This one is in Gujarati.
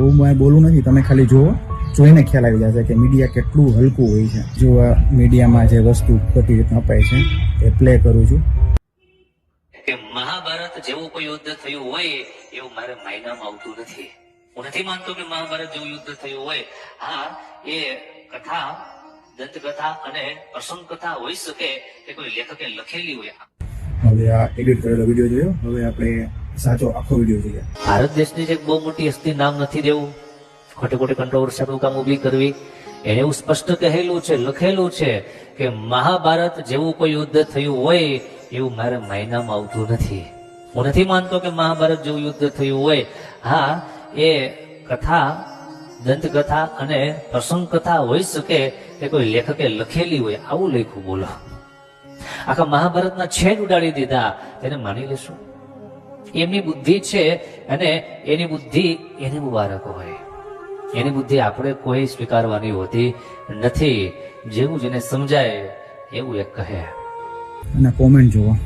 હું બોલું નથી, તમે ખાલી જુઓ, જોઈને ખ્યાલ આવી જશે કે મીડિયા કેટલું હલકું હોય છે. જો આ મીડિયામાં જે વસ્તુ ખોટી રીતના અપાય છે એ પ્લે કરું છું. કે મહાભારત જેવું કોઈ યુદ્ધ થયું હોય એવું મારે માયનામાં આવતું નથી. હું નથી માનતો કે મહાભારત જેવું યુદ્ધ થયું હોય. હા, એ કથા, દંતકથા અને પ્રસંગ કથા હોઈ શકે કે કોઈ લેખકે લખેલી હોય. હવે આ એડિટ કરેલો વિડીયો જોયો, હવે આપણે સાચો આખો વિડીયો જોઈએ. ભારત દેશની જે બહુ મોટી હસ્તી નામ નથી દેવું, ખોટી ખોટી કંટ્રોવર્સી આપણું કામ ઉભી કરવી, એને એવું સ્પષ્ટ કહેલું છે, લખેલું છે કે મહાભારત જેવું કોઈ યુદ્ધ થયું હોય એવું મારે માયનામાં આવતું નથી. હું નથી માનતો કે મહાભારત જેવું યુદ્ધ થયું હોય. હા, એ કથા, દંતકથા અને પ્રસંગ કથા હોઈ શકે કે કોઈ લેખકે લખેલી હોય. આવું લખ્યું, બોલો. આખા મહાભારતના છેદ ઉડાડી દીધા, તેને માની લેશું? એમની બુદ્ધિ છે અને એની બુદ્ધિ એને મુબારક હોય. એની બુદ્ધિ આપણે કોઈ સ્વીકારવાની હોતી નથી. જેવું જેને સમજાય એવું એક કહે. અને કોમેન્ટ જુઓ.